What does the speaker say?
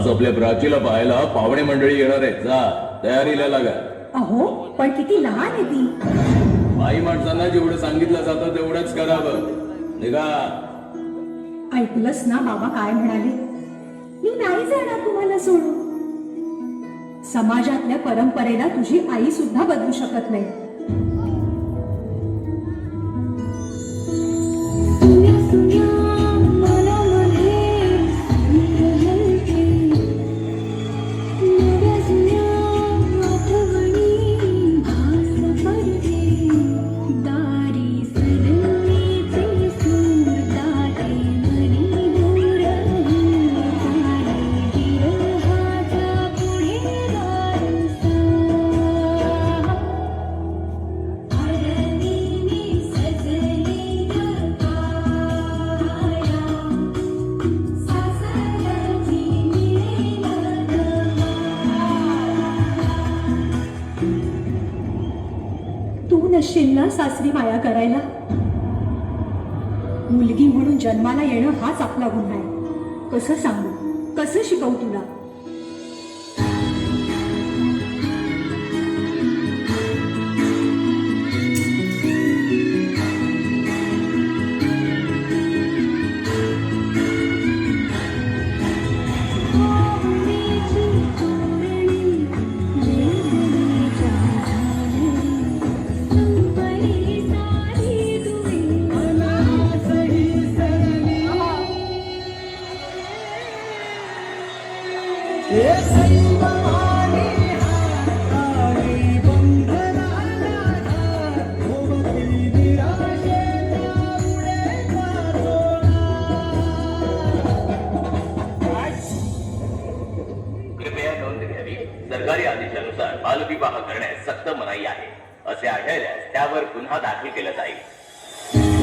आज आपल्या प्राचीला पाहायला पाहुणे मंडळी येणार आहेत. जा तयारीला लागा. अहो पण किती लहान आहे ती. बाई माणसांना जेवढं सांगितलं जातं तेवढंच करावं. निघा. ऐकलंस ना बाबा काय म्हणाले? मी नाही जाणार तुम्हाला सोडून. समाजातल्या परंपरेला तुझी आई सुद्धा बदलू शकत नाही. नसशील ना सासरी माया करायला. मुलगी म्हणून जन्माला येणं हाच आपला गुन्हा आहे. कसं सांगू, कसं शिकवू तुला? सरकारी आदेशानुसार बालविवाह करण्यास सक्त मनाई आहे. असे आढळल्यास त्यावर गुन्हा दाखल केला जाईल.